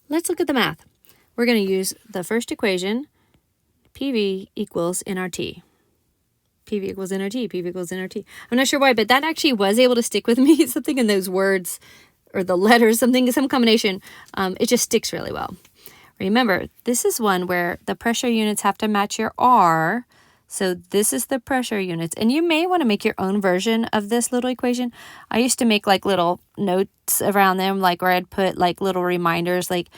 let's look at the math. We're going to use the first equation, PV equals NRT. PV equals NRT, PV equals NRT. I'm not sure why, but that actually was able to stick with me. Something in those words or the letters, some combination, it just sticks really well. Remember, this is one where the pressure units have to match your R. So this is the pressure units. And you may want to make your own version of this little equation. I used to make like little notes around them, like where I'd put like little reminders like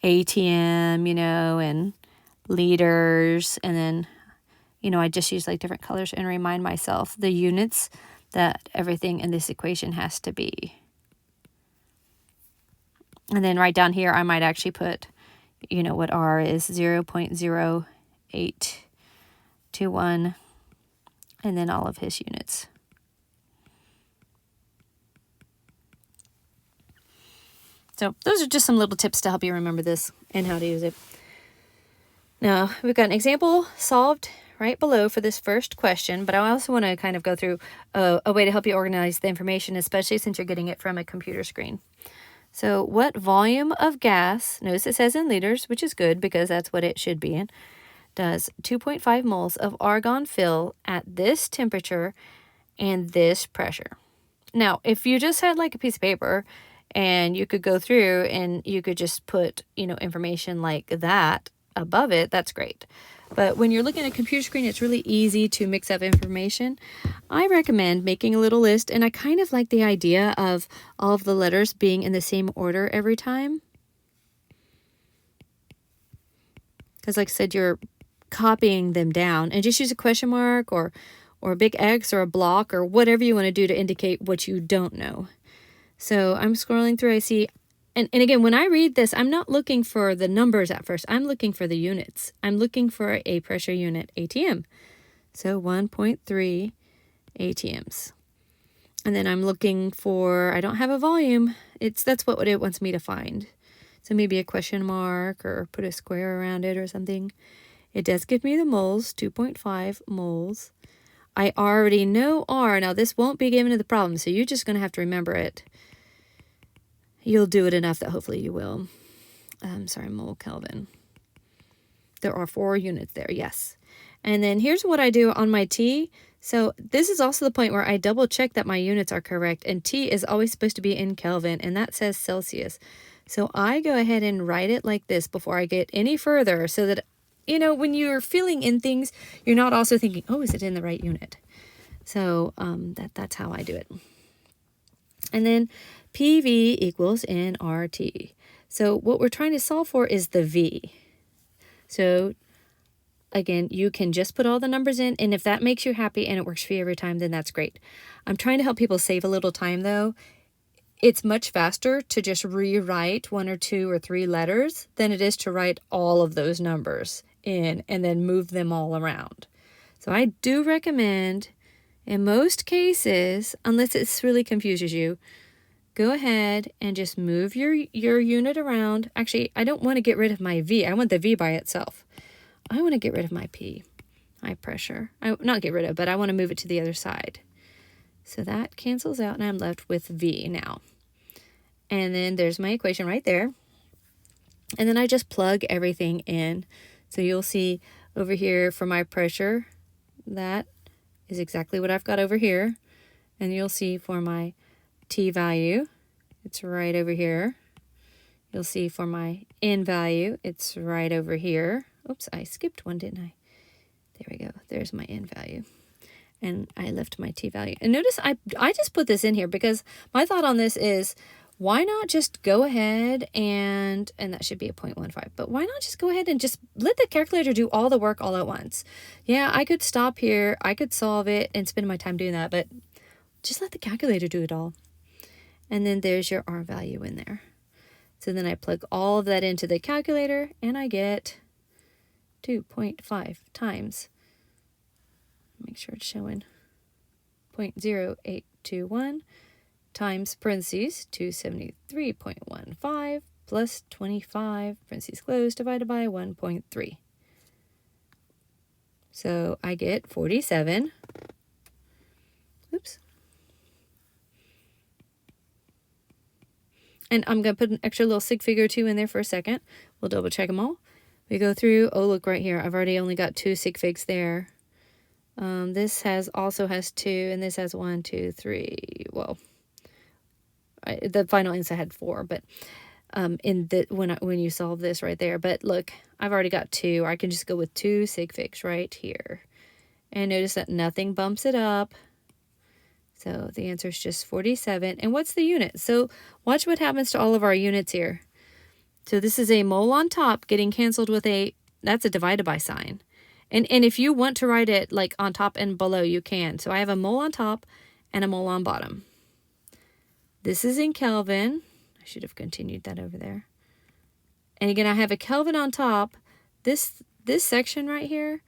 ATM, you know, and liters. And then, you know, I just use like different colors and remind myself the units that everything in this equation has to be. And then right down here, I might actually put, you know, what R is, 0.0821, and then all of his units. So those are just some little tips to help you remember this and how to use it. Now, we've got an example solved right below for this first question, but I also want to kind of go through a way to help you organize the information, especially since you're getting it from a computer screen. So what volume of gas, notice it says in liters, which is good because that's what it should be in, does 2.5 moles of argon fill at this temperature and this pressure? Now, if you just had like a piece of paper and you could go through and you could just put, you know, information like that above it, that's great. But when you're looking at a computer screen, it's really easy to mix up information. I recommend making a little list, and I kind of like the idea of all of the letters being in the same order every time. Because like I said, you're copying them down, and just use a question mark or a big X or a block or whatever you want to do to indicate what you don't know. So I'm scrolling through, I see, and again, when I read this, I'm not looking for the numbers at first. I'm looking for the units. I'm looking for a pressure unit ATM. So 1.3 ATMs. And then I'm looking for, I don't have a volume. That's what it wants me to find. So maybe a question mark or put a square around it or something. It does give me the moles, 2.5 moles. I already know R. Now this won't be given to the problem, so you're just going to have to remember it. You'll do it enough that hopefully you will. Mole Kelvin. There are 4 units there, yes. And then here's what I do on my T. So this is also the point where I double check that my units are correct. And T is always supposed to be in Kelvin, and that says Celsius. So I go ahead and write it like this before I get any further so that, you know, when you're filling in things, you're not also thinking, oh, is it in the right unit? So that's how I do it. And then PV equals NRT. So what we're trying to solve for is the V. So again, you can just put all the numbers in, and if that makes you happy and it works for you every time, then that's great. I'm trying to help people save a little time though. It's much faster to just rewrite 1 or 2 or 3 letters than it is to write all of those numbers in and then move them all around. So I do recommend, in most cases, unless it really confuses you, go ahead and just move your unit around. Actually, I don't want to get rid of my V. I want the V by itself. I want to get rid of my P, my pressure. Not get rid of, but I want to move it to the other side. So that cancels out, and I'm left with V now. And then there's my equation right there. And then I just plug everything in. So you'll see over here for my pressure, that is exactly what I've got over here. And you'll see for my T value, it's right over here. You'll see for my N value, it's right over here. Oops, I skipped one, didn't I? There we go. There's my N value. And I left my T value. And notice I just put this in here because my thought on this is, why not just go ahead and that should be a 0.15, but why not just go ahead and just let the calculator do all the work all at once? Yeah, I could stop here, I could solve it and spend my time doing that, but just let the calculator do it all. And then there's your R value in there. So then I plug all of that into the calculator and I get 2.5 times, make sure it's showing, 0.0821 times parentheses 273.15 plus 25 parentheses closed divided by 1.3. So I get 47. Oops. And I'm going to put an extra little sig fig or two in there for a second. We'll double check them all. We go through. Oh, look right here. I've already only got 2 sig figs there. This also has 2, and this has 1, 2, 3. Well, the final answer had 4, but in the when you solve this right there. But look, I've already got 2. I can just go with 2 sig figs right here. And notice that nothing bumps it up. So the answer is just 47. And what's the unit? So watch what happens to all of our units here. So this is a mole on top getting canceled with that's a divided by sign. And if you want to write it like on top and below, you can. So I have a mole on top and a mole on bottom. This is in Kelvin. I should have continued that over there. And again, I have a Kelvin on top. This section right here,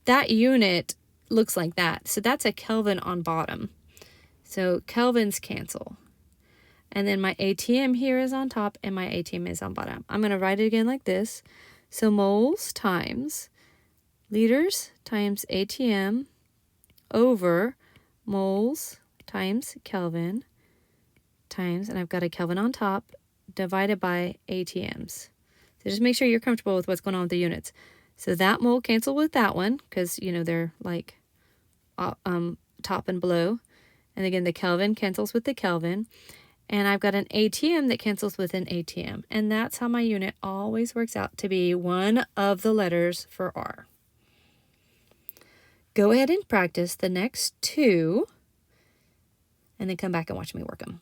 that unit looks like that. So that's a Kelvin on bottom. So Kelvins cancel. And then my ATM here is on top and my ATM is on bottom. I'm going to write it again like this. So moles times liters times ATM over moles times Kelvin times, and I've got a Kelvin on top, divided by ATMs. So just make sure you're comfortable with what's going on with the units. So that mole cancel with that one because, you know, they're like top and below. And again, the Kelvin cancels with the Kelvin. And I've got an ATM that cancels with an ATM. And that's how my unit always works out to be one of the letters for R. Go ahead and practice the next 2, and then come back and watch me work them.